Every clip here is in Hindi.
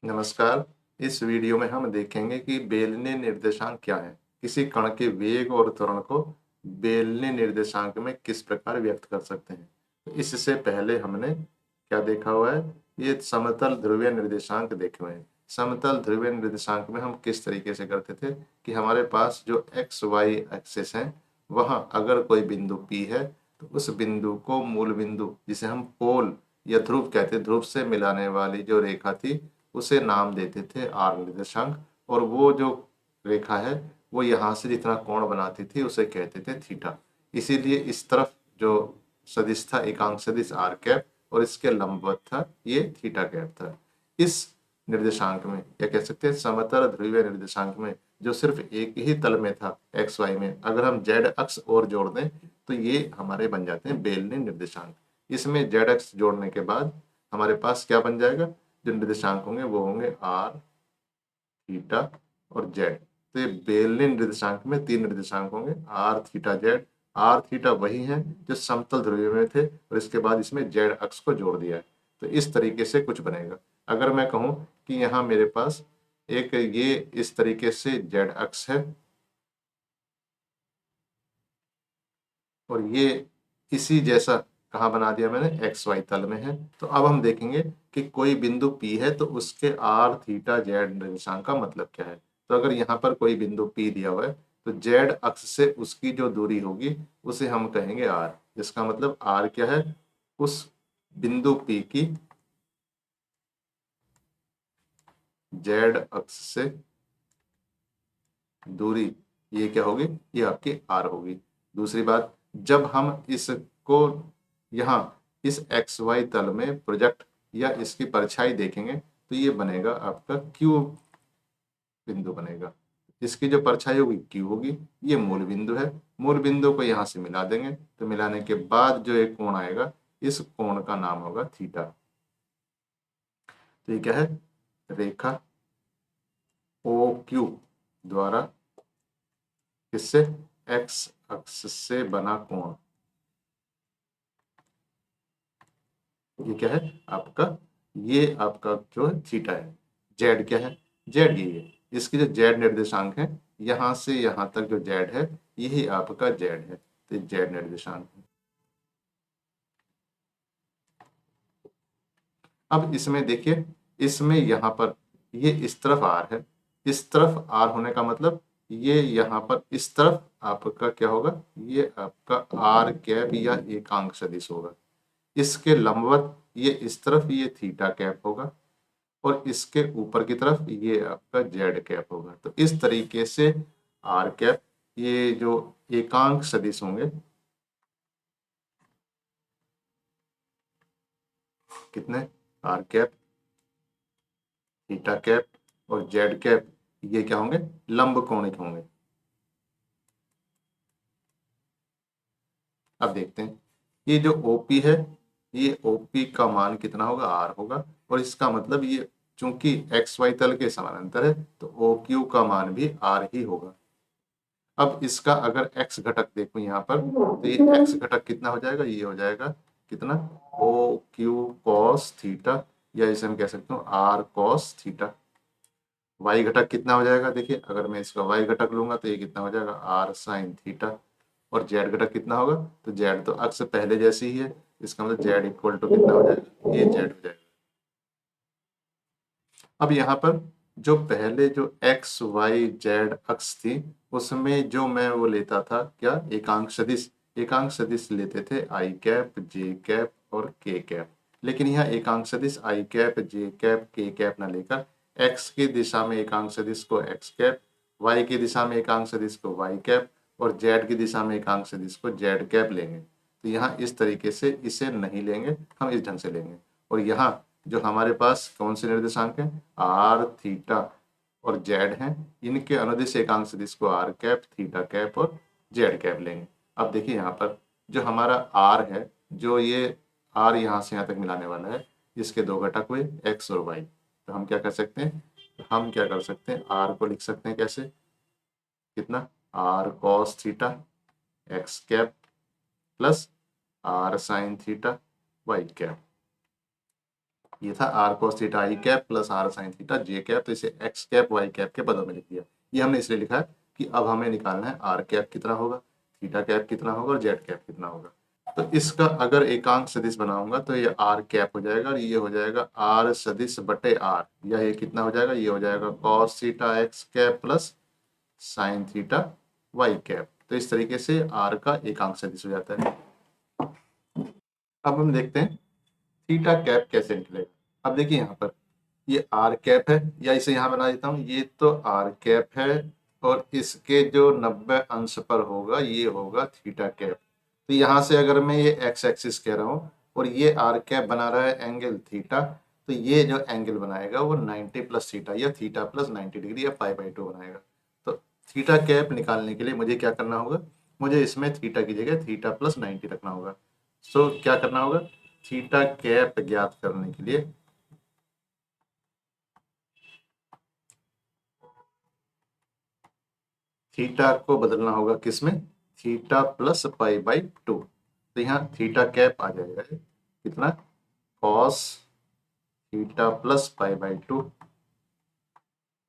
नमस्कार। इस वीडियो में हम देखेंगे कि बेलनी निर्देशांक क्या है। किसी कण के वेग और त्वरण को बेलनी निर्देशांक में किस प्रकार व्यक्त कर सकते हैं। तो इससे पहले हमने क्या देखा हुआ है, ये समतल ध्रुवीय निर्देशांक देखे हुए हैं। समतल ध्रुवीय निर्देशांक में हम किस तरीके से करते थे कि हमारे पास जो एक्स वाई एक्सिस है, वहां अगर कोई बिंदु P है तो उस बिंदु को मूल बिंदु, जिसे हम पोल या ध्रुव कहते, ध्रुव से मिलाने वाली जो रेखा थी उसे नाम देते थे आर निर्देशांक। और वो जो रेखा है वो यहाँ से जितना कोण बनाती थी उसे कहते थे थीटा। इसीलिए इस तरफ जो सदिश था एकांक सदिश आर कैप और इसके लंबवत था ये थीटा कैप था। इस निर्देशांक में या कह सकते हैं समतल ध्रुवीय निर्देशांक में जो सिर्फ एक ही तल में था एक्स वाई में, अगर हम जेड अक्ष और जोड़ दें तो ये हमारे बन जाते हैं बेलनी निर्देशांक। इसमें जेड अक्ष जोड़ने के बाद हमारे पास क्या बन जाएगा, जो निर्देशांक होंगे वो होंगे आर, थीटा और जेड। तो ये बेलनी निर्देशांक में तीन निर्देशांक होंगे r, theta, z. R theta वही है जो समतल ध्रुवीय में थे और इसके बाद इसमें जेड अक्ष को जोड़ दिया है। तो इस तरीके से कुछ बनेगा। अगर मैं कहूं कि यहाँ मेरे पास एक ये इस तरीके से जेड अक्ष है और ये इसी जैसा कहाँ बना दिया मैंने, एक्स वाई तल में है। तो अब हम देखेंगे कि कोई बिंदु P है तो उसके आर, थीटा, जेड निर्देशांक का मतलब क्या है। तो अगर यहाँ पर कोई बिंदु P दिया हुआ है तो जेड अक्ष से उसकी जो दूरी होगी उसे हम कहेंगे आर। इसका मतलब आर क्या है, उस बिंदु P की जेड अक्ष से दूरी, ये क्या होगी, ये आपकी आर होगी। दूसरी बात, जब हम इसको यहाँ इस एक्स वाई तल में प्रोजेक्ट या इसकी परछाई देखेंगे तो ये बनेगा आपका क्यू बिंदु बनेगा। इसकी जो परछाई होगी क्यू होगी, ये मूल बिंदु है। मूल बिंदु को यहाँ से मिला देंगे तो मिलाने के बाद जो एक कोण आएगा इस कोण का नाम होगा थीटा। तो ये क्या है, रेखा ओ क्यू द्वारा किससे, एक्स अक्ष से बना कोण, ये क्या है आपका, ये आपका जो है थीटा है। जेड क्या है, जेड ये है, इसकी जो जेड निर्देशांक है यहां से यहां तक जो जेड है यही आपका जेड है। तो जेड निर्देशांक है। अब इसमें देखिए, इसमें यहां पर ये इस तरफ आर है, इस तरफ आर होने का मतलब ये यहाँ पर इस तरफ आपका क्या होगा, ये आपका आर कैप या एकांक सदिश होगा। इसके लंबवत ये इस तरफ ये थीटा कैप होगा और इसके ऊपर की तरफ ये आपका जेड कैप होगा। तो इस तरीके से आर कैप, ये जो एकांक सदिश होंगे कितने, आर कैप, थीटा कैप और जेड कैप, ये क्या होंगे, लंब कोणिक होंगे। अब देखते हैं ये जो ओपी है, ये ओपी का मान कितना होगा, आर होगा। और इसका मतलब ये चूंकि एक्स वाई तल के समानांतर है तो ओ क्यू का मान भी आर ही होगा। अब इसका अगर x घटक देखो यहाँ पर तो ये x घटक कितना हो जाएगा, ये हो जाएगा कितना, ओ क्यू कॉस थीटा, या इसे हम कह सकते हो आर कॉस थीटा। y घटक कितना हो जाएगा, देखिए अगर मैं इसका y घटक लूंगा तो ये कितना हो जाएगा, आर साइन थीटा। और z घटक कितना होगा, तो z तो अक्ष पहले जैसी ही है, इसका मतलब z इक्वल टू कितना हो जाएगा, ये z हो जाएगा। अब यहाँ पर जो पहले जो एक्स वाई जेड अक्ष थी उसमें जो मैं वो लेता था क्या, एकांक सदिश, एकांक सदिश लेते थे आई कैप, जे कैप और के कैप। लेकिन यहाँ एकांक सदिश आई कैप, जे कैप, के कैप ना लेकर एक्स की दिशा में एकांक सदिश को एक्स कैप, वाई की दिशा में एकांक सदिश को वाई कैप और जेड की दिशा में एकांक सदिश को जेड कैप लेंगे। तो यहाँ इस तरीके से इसे नहीं लेंगे, हम इस ढंग से लेंगे। और यहाँ जो हमारे पास कौन से निर्देशांक हैं, आर, थीटा और जेड हैं, इनके अनुदिश एकांक सदिश को आर कैप, थीटा कैप और जेड कैप लेंगे। अब देखिए यहाँ पर जो हमारा आर है, जो ये आर यहाँ से यहाँ तक मिलाने वाला है, इसके दो घटक हुए एक्स और वाई। तो हम क्या कर सकते हैं, हम क्या कर सकते हैं, आर को लिख सकते हैं कैसे, कितना, r cos theta x cap plus r sine theta Y cap. ये था r cos theta i cap plus r sine theta j cap, तो इसे एक्स कैप वाई कैप के पदों में लिख दिया। ये हमने इसलिए लिखा है कि अब हमें निकालना है आर कैप कितना होगा, थीटा कैप कितना होगा और जेड कैप कितना होगा। तो इसका अगर एकांक सदिश बनाऊंगा तो ये आर कैप हो जाएगा और ये हो जाएगा आर सदिश बटे आर, या ये कितना हो जाएगा, ये हो जाएगा cos theta x cap plus sine theta Y cap. तो इस तरीके से आर का एकांक सदिश हो जाता है। अब हम देखते हैं थीटा कैप कैसे निकलेगा। अब देखिए यहाँ पर ये आर कैप है, या इसे यहाँ बना देता हूँ, ये तो आर कैप है और इसके जो 90 अंश पर होगा ये होगा थीटा कैप। तो यहाँ से अगर मैं ये एक्स एक्सिस कह रहा हूँ और ये आर कैप बना रहा है एंगल थीटा, तो ये जो एंगल बनाएगा वो 90 प्लस थीटा या थीटा प्लस 90 डिग्री या π/2 बनाएगा। तो थीटा कैप निकालने के लिए मुझे क्या करना होगा, मुझे इसमें थीटा की जगह थीटा प्लस 90 रखना होगा। सो क्या करना होगा, थीटा कैप ज्ञात करने के लिए थीटा को बदलना होगा किसमें, थीटा प्लस π/2। तो यहाँ थीटा कैप आ जाएगा कितना, cos theta plus π/2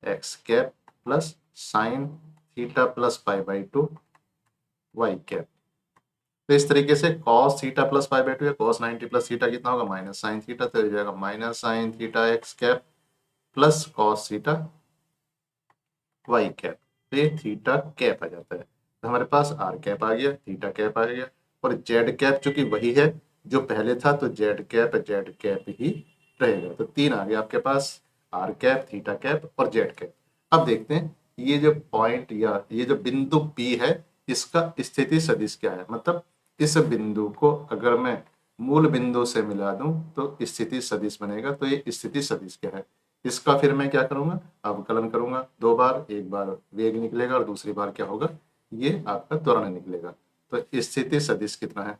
x cap plus sine theta plus π/2 y cap. तो इस तरीके से cos थीटा प्लस π/2 या cos 90 प्लस थीटा कितना होगा, माइनस साइन थीटा, तो हो जाएगा minus sine theta x cap plus cos theta Y cap. तो ये थीटा कैप आ जाता है। तो हमारे पास आर कैप आ गया, थीटा कैप आ गया, और जेड कैप चूंकि वही है जो पहले था तो जेड कैप ही रहेगा। तो तीन आ गया आपके पास, आर कैप, थीटा कैप और जेड कैप। अब देखते हैं ये जो पॉइंट या ये जो बिंदु P है इसका स्थिति सदिश क्या है। मतलब इस बिंदु को अगर मैं मूल बिंदु से मिला दूं तो स्थिति सदिश बनेगा। तो ये स्थिति सदिश क्या है, इसका फिर मैं क्या करूंगा, अवकलन करूंगा दो बार, एक बार वेग निकलेगा और दूसरी बार क्या होगा, ये आपका त्वरण निकलेगा। तो स्थिति सदिश कितना है,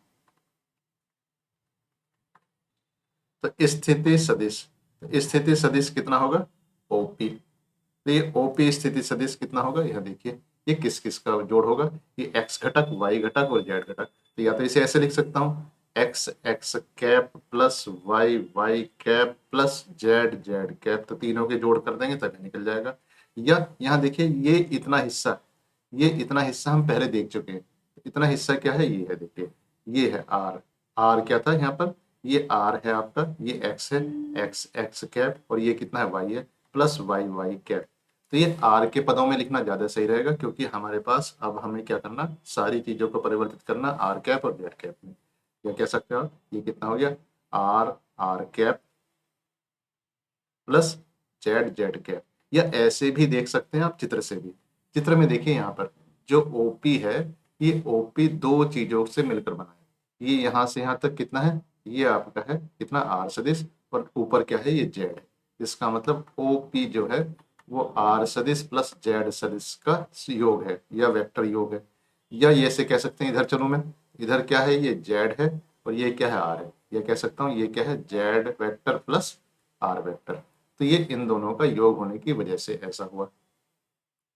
तो स्थिति सदिश कितना होगा, ओपी। तो ये ओपी स्थिति सदिश कितना होगा, यह देखिए ये किस किस का जोड़ होगा, ये एक्स घटक, वाई घटक और जेड घटक। तो या तो इसे ऐसे लिख सकता हूँ, x x cap plus y y cap plus Z Z cap, तो तीनों के जोड़ कर देंगे तभी निकल जाएगा। या यहाँ देखिए ये इतना हिस्सा हम पहले देख चुके हैं। इतना हिस्सा क्या है, ये है, देखिए ये है आर। आर क्या था यहाँ पर, ये आर है आपका, ये एक्स है, एक्स एक्स कैप, और ये कितना है, वाई है, प्लस वाई वाई कैप। तो ये आर के पदों में लिखना ज्यादा सही रहेगा, क्योंकि हमारे पास अब हमें क्या करना, सारी चीजों को परिवर्तित करना आर कैप और जेड कैप में। क्या कह सकते हो, ये कितना हो गया, r are cap plus Z Z cap. या ऐसे भी देख सकते हैं आप चित्र से भी। चित्र में देखिए यहाँ पर जो ओपी है, ये ओपी दो चीजों से मिलकर बना है। ये यहाँ से यहाँ तक कितना है, ये आपका है कितना, आर सदिश, और ऊपर क्या है, ये जेड है। इसका मतलब ओपी जो है वो आर सदिश प्लस जेड सदिश का योग है या वेक्टर योग है। या ये ऐसे कह सकते हैं, इधर चलूं मैं, इधर क्या है, ये जेड है और ये क्या है, आर है। ये कह सकता हूँ ये क्या है, Z vector plus R vector. तो ये इन दोनों का योग होने की वजह से ऐसा हुआ।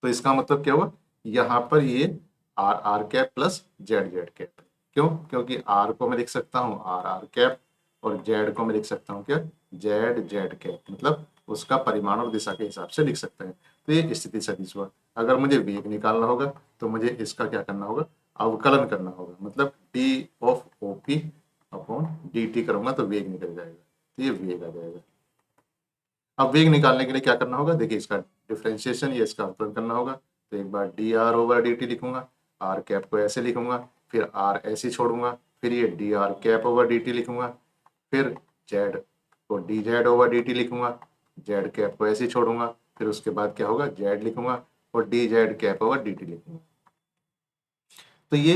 तो इसका मतलब क्या हुआ, यहाँ पर ये R are cap plus Z Z cap. क्यों, क्योंकि आर को मैं लिख सकता हूँ आर आर कैप और जेड को मैं लिख सकता हूँ क्या, जेड जेड कैप, मतलब उसका परिमाण और दिशा के हिसाब से लिख सकते हैं। तो ये स्थिति सदिश हुआ। अगर मुझे वेग निकालना होगा तो मुझे इसका क्या करना होगा, अवकलन करना होगा। मतलब D of OP upon D T करूंगा तो वेग निकल जाएगा, तो ये वेग आ जाएगा। अब वेग निकालने के लिए क्या करना होगा, देखिए इसका डिफ्रेंशिएशन या इसका अवकलन करना होगा। तो एक बार d are over D t लिखूंगा, आर कैप को ऐसे लिखूंगा, फिर आर ऐसे छोड़ूंगा, फिर ये d are cap over D t लिखूंगा, फिर जेड को d z over D t लिखूंगा, जेड कैप को ऐसे छोड़ूंगा, फिर उसके बाद क्या होगा, जेड लिखूंगा और D Z cap over D t लिखूंगा। तो ये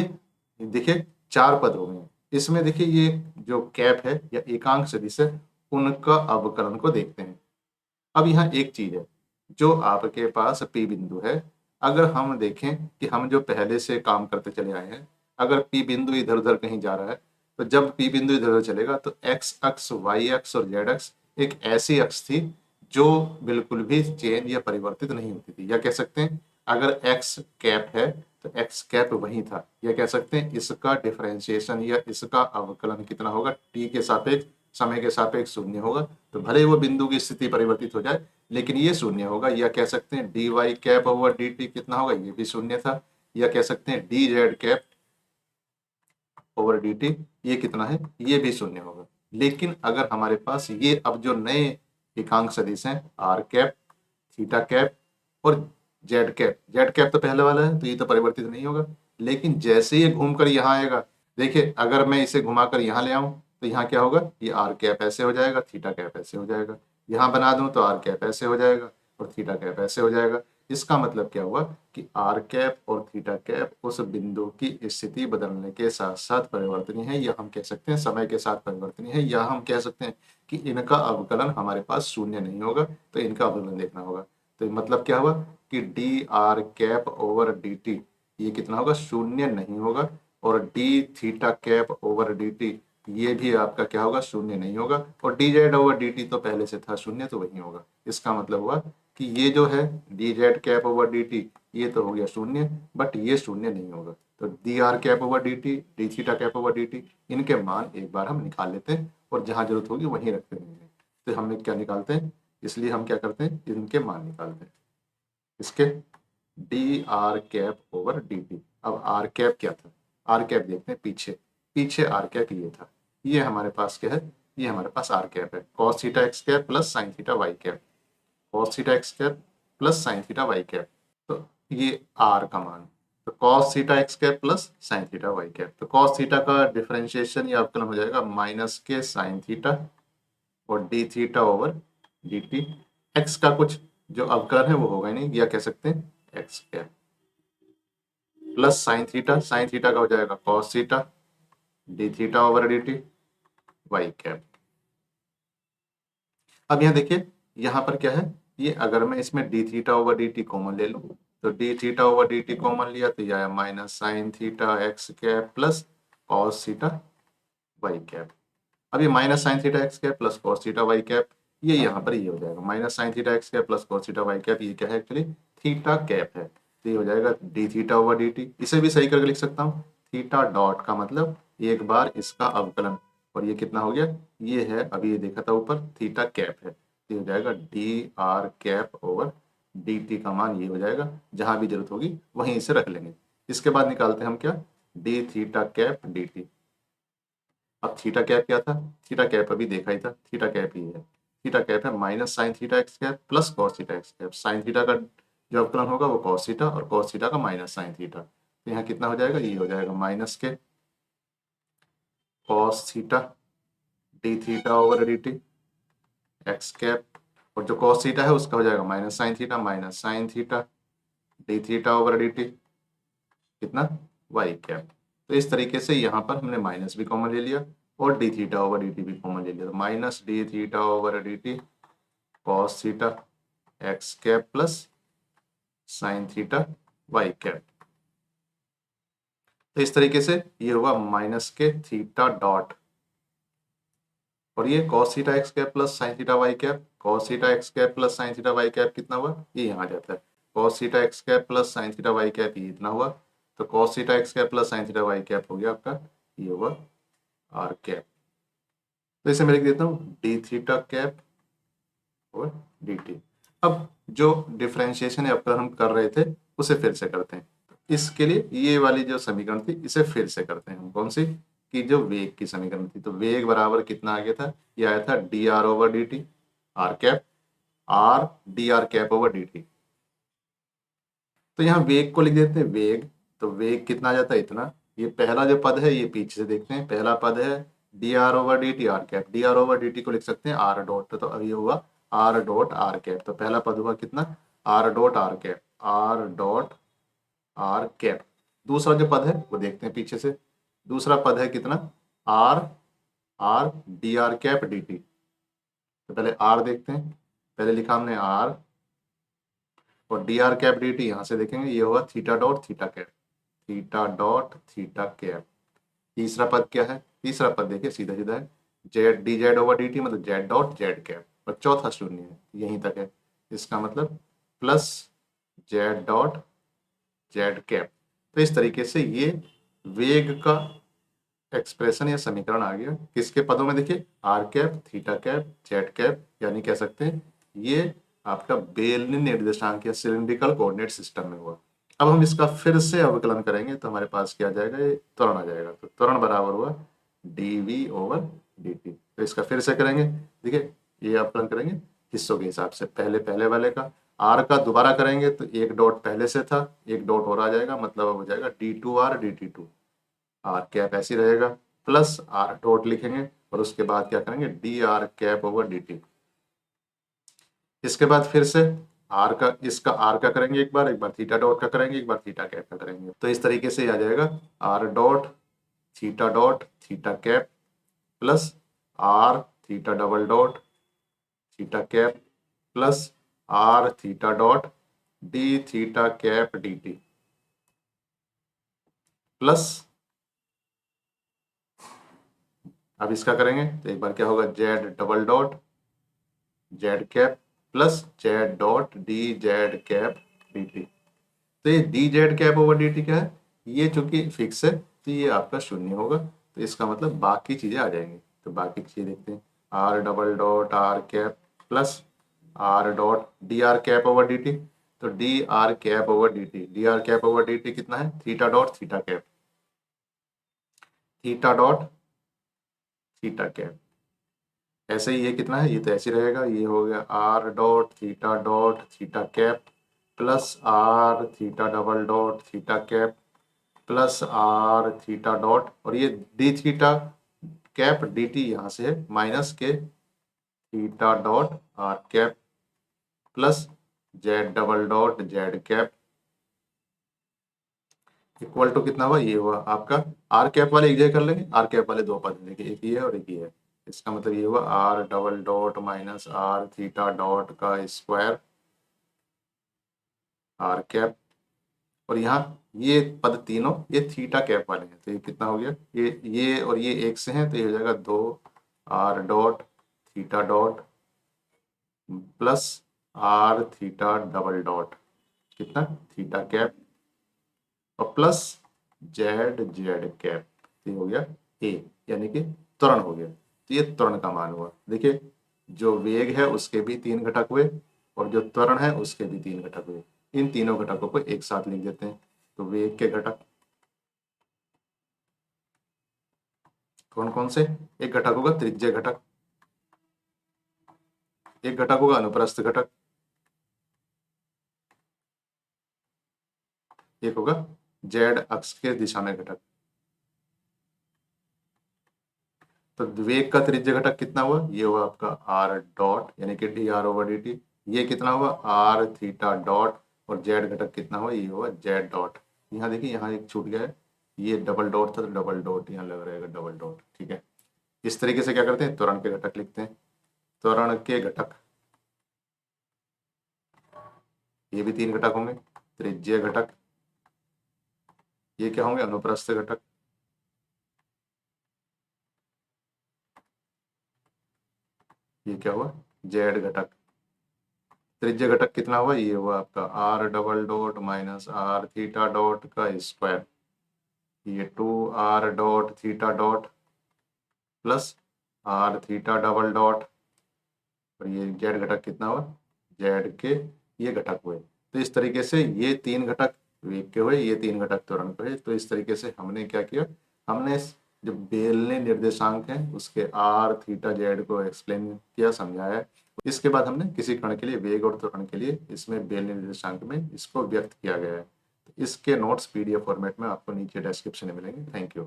देखिए चार पद हो गए। इसमें देखिए ये जो कैप है या एकांक सदिश है उनका अवकलन को देखते हैं। अब यहाँ एक चीज है, जो आपके पास P बिंदु है, अगर हम देखें कि हम जो पहले से काम करते चले आए हैं, अगर P बिंदु इधर उधर कहीं जा रहा है तो जब P बिंदु इधर उधर चलेगा तो एक्स अक्ष, वाई अक्ष और जेड अक्ष एक ऐसी अक्ष थी जो बिल्कुल भी चेंज या परिवर्तित नहीं होती थी। या कह सकते हैं अगर एक्स कैप है तो एक्स कैप वही था। या कह सकते हैं इसका डिफरेंशिएशन या इसका अवकलन कितना होगा, टी के सापेक्ष समय के सापेक्ष शून्य होगा। तो भले ही वो बिंदु की स्थिति परिवर्तित हो जाए लेकिन ये शून्य होगा। या कह सकते हैं dy कैप ओवर dt कितना होगा, ये भी शून्य था। या कह सकते हैं dz कैप ओवर dt ये कितना है, ये भी शून्य होगा। लेकिन अगर हमारे पास ये अब जो नए एकांक सदिश हैं r कैप, थीटा कैप और जेड कैप तो पहले वाला है तो ये तो परिवर्तित नहीं होगा। लेकिन जैसे ये घूमकर यहाँ आएगा, देखिए अगर मैं इसे घुमाकर यहाँ ले आऊं तो यहाँ क्या होगा, ये आर कैप ऐसे हो जाएगा, थीटा कैप ऐसे हो जाएगा। यहाँ बना दूं तो आर कैप ऐसे हो जाएगा और थीटा कैप ऐसे हो जाएगा। इसका मतलब क्या हुआ कि आर कैप और थीटा कैप उस बिंदु की स्थिति बदलने के साथ साथ परिवर्तनीय है, या हम कह सकते हैं समय के साथ परिवर्तनीय है, या हम कह सकते हैं कि इनका अवकलन हमारे पास शून्य नहीं होगा, तो इनका अवकलन देखना होगा। तो मतलब क्या हुआ कि D R cap over D T ये कितना होगा, शून्य नहीं होगा। और D theta cap over D T ये भी आपका क्या होगा, शून्य नहीं होगा। और D z over D T तो पहले से था शून्य, तो वही होगा। इसका मतलब हुआ कि ये जो है D Z cap over D T ये तो हो गया शून्य, बट ये शून्य नहीं होगा। तो d are cap over D t, D theta cap over D T, इनके मान एक बार हम निकाल लेते हैं और जहां जरूरत होगी वहीं रखते रहेंगे। तो हम क्या निकालते हैं, इसलिए हम क्या करते हैं, इनके मान निकालते हैं इसके, D R cap over D T. अब आर कैप क्या था, आर कैप देखते हैं पीछे, पीछे आर कैप ये था, ये हमारे पास क्या है, ये हमारे पास आर कैप है, cos theta x cap plus sine theta Y cap, cos theta x cap plus sine theta Y cap. तो ये आर का मान, तो cos theta x cap plus sine theta Y cap. तो कॉस थीटा का डिफरेंशिएशन या अवकलन हो जाएगा माइनस के साइन थीटा और D theta over D T. X का कुछ जो अवकलन है वो होगा ही नहीं, या कह सकते हैं X cap plus sine theta का हो जाएगा cos theta D theta over D T Y cap. अब यहाँ देखिए यहाँ पर क्या है, ये अगर मैं इसमें D theta over D T common ले लूं तो D theta over D T common लिया तो यह minus sine theta x cap plus cos theta Y cap. अब ये minus sine theta x cap plus cos theta Y cap ये यहाँ पर ये हो जाएगा minus sine theta x cap plus cos theta Y cap, ये क्या है एक्चुअली थीटा कैप है। तो ये हो जाएगा D theta over D T. इसे भी सही करके लिख सकता हूँ, थीटा डॉट का मतलब एक बार इसका अवकलन, और ये कितना हो गया, ये है अभी ये देखा था ऊपर थीटा कैप है, तो ये हो जाएगा D R cap over D T का मान ये हो जाएगा, जहां भी जरूरत होगी वहीं इसे रख लेंगे। इसके बाद निकालते हैं हम क्या, D theta cap D T. अब थीटा कैप क्या था, थीटा कैप अभी देखा ही था, थीटा कैप ही है, थीटा कैप है minus sine theta x cap plus cos theta x cap. Sign theta का जो अवकलन होगा वो कॉस थीटा और कॉस थीटा का माइनस साइन थीटा। तो यहाँ कितना हो जाएगा, ये हो जाएगा माइनस के cos theta D theta over D T x cap, और जो कॉस थीटा है उसका हो जाएगा minus sine theta D theta over D t कितना वाई कैप। तो इस तरीके से यहाँ पर हमने माइनस भी कॉमन ले लिया और D theta over D T भी कॉमन ले लिया। तो minus D theta over D T cos theta x cap plus sine theta Y cap. तो इस तरीके से ये हुआ माइनस के थीटा डॉट, और ये cos theta x cap plus sine theta Y cap, cos theta x cap plus sine theta Y cap कितना हुआ, ये यहाँ जाता है, cos theta x cap plus sine theta Y cap ये इतना हुआ। तो cos theta x cap plus sine theta Y cap हो गया आपका, ये हुआ आर कैप। तो इसे मैं लिख देता हूँ डी थीटा कैप और डी टी। अब जो डिफरेंशिएशन अवकलन हम कर रहे थे उसे फिर से करते हैं। इसके लिए ये वाली जो समीकरण थी इसे फिर से करते हैं हम, कौन सी, कि जो वेग की समीकरण थी। तो वेग बराबर कितना आ गया था, ये आया था D are over D T, R cap R D are cap over D T. तो यहाँ वेग को लिख देते हैं वेग, तो वेग कितना आ जाता है इतना, ये पहला जो पद है ये पीछे से देखते हैं, पहला पद है D R over D T R cap, D R over D T को लिख सकते हैं आर डॉट, तो अब ये हुआ आर डॉट आर कैप। तो पहला पद हुआ कितना, R dot are cap, R dot are cap. दूसरा जो पद है वो देखते हैं पीछे से, दूसरा पद है कितना, R R D are cap D T. तो पहले आर देखते हैं, पहले लिखा हमने आर और D R cap D T, यहाँ से देखेंगे ये होगा theta dot theta cap, theta dot theta cap. तीसरा पद क्या है, तीसरा पद देखिए सीधा सीधा है Z D z over D T, मतलब जेड डॉट जेड कैप, और चौथा शून्य है यहीं तक है, इसका मतलब plus Z dot Z cap. तो इस तरीके से ये वेग का एक्सप्रेशन या समीकरण आ गया किसके पदों में, देखिए R cap, theta cap, Z cap, यानी कह सकते हैं ये आपका बेलनी निर्देशांक या सिलिंड्रिकल कोऑर्डिनेट सिस्टम में हुआ। अब हम इसका फिर से अवकलन करेंगे तो हमारे पास क्या आ जाएगा, ये त्वरण आ जाएगा। तो त्वरण बराबर हुआ dv ओवर dt। तो इसका फिर से करेंगे, देखिए ये अवकलन करेंगे हिस्सों के हिसाब से। पहले पहले वाले का आर का दोबारा करेंगे तो एक डॉट पहले से था, एक डॉट और आ जाएगा, मतलब अब हो जाएगा d2r dt2। आर कैप ऐसी रहेगा, प्लस आर डॉट लिखेंगे और उसके बाद क्या करेंगे D R cap over D T. इसके बाद फिर से आर का, इसका आर का करेंगे एक बार थीटा डॉट का करेंगे, एक बार थीटा कैप का करेंगे। तो इस तरीके से आ जाएगा R dot theta cap plus R theta double dot theta cap plus R theta dot D theta cap D T plus, अब इसका करेंगे तो एक बार क्या होगा Z double dot Z cap plus Z dot D Z cap D T. तो ये D Z cap over D T क्या है, ये चूंकि फिक्स है तो ये आपका शून्य होगा, तो इसका मतलब बाकी चीजें आ जाएंगी। तो बाकी चीजें देखते हैं, r double dot are cap plus r dot d are cap over D T. तो d are cap over D t, d are cap over D t कितना है, theta dot theta cap, theta dot theta cap. ऐसे ही ये कितना है, ये तो ऐसे रहेगा, ये हो गया R dot theta cap plus R theta double dot theta cap plus R theta dot, और ये D theta cap D T यहाँ से है माइनस के theta dot are cap plus Z double dot Z cap equal to कितना हुआ, ये हुआ आपका आर कैप वाले एक जगह कर लेंगे, आर कैप वाले दो पद देखिए, एक ही है और एक ही है। इसका मतलब ये हुआ R double dot minus R theta dot का स्क्वायर आर कैप, और यहाँ ये पद तीनों ये थीटा कैप वाले हैं, तो ये कितना हो गया, ये और ये एक से हैं तो ये हो जाएगा 2 R dot theta dot plus R theta double dot कितना थीटा कैप और प्लस जेड जेड कैप, तो ये हो गया ए, यानी कि त्वरण हो गया। तो ये त्वरण का मान हुआ। देखिए जो वेग है उसके भी 3 घटक हुए और जो त्वरण है उसके भी 3 घटक हुए। इन तीनों घटकों को एक साथ लिख देते हैं। तो वेग के घटक कौन कौन से, एक घटक होगा त्रिज्य घटक, एक घटक होगा अनुप्रस्थ घटक, एक होगा जेड अक्ष के दिशा में घटक। तो वेग का त्रिज्य घटक कितना हुआ, ये हुआ आपका आर डॉट यानी कि D R over D T. ये कितना हुआ आर थीटा डॉट, और जेड घटक कितना हुआ, ये हुआ जेड डॉट। यहाँ देखिए यहाँ एक छूट गया है, ये डबल डॉट था तो डबल डॉट यहाँ लग रहेगा डबल डॉट, ठीक है। इस तरीके से क्या करते हैं, त्वरण के घटक लिखते हैं। त्वरण के घटक ये भी 3 घटक होंगे, त्रिज्य घटक, ये क्या होंगे अनुप्रस्थ घटक, ये क्या हुआ जेड घटक। त्रिज्य घटक कितना हुआ, ये हुआ आपका R double dot minus R theta dot का स्क्वायर, ये 2 R dot theta dot plus R theta double dot, और ये जेड घटक कितना हुआ, जेड के ये घटक हुए। तो इस तरीके से ये 3 घटक वेग के हुए, ये 3 घटक त्वरण के हुए। तो इस तरीके से हमने क्या किया, हमने जो बेलने निर्देशांक है उसके आर थीटा जेड को एक्सप्लेन किया, समझाया। इसके बाद हमने किसी कण के लिए वेग और त्वरण के लिए इसमें बेलने निर्देशांक में इसको व्यक्त किया गया है। तो इसके नोट्स पीडीएफ फॉर्मेट में आपको नीचे डिस्क्रिप्शन में मिलेंगे। Thank you.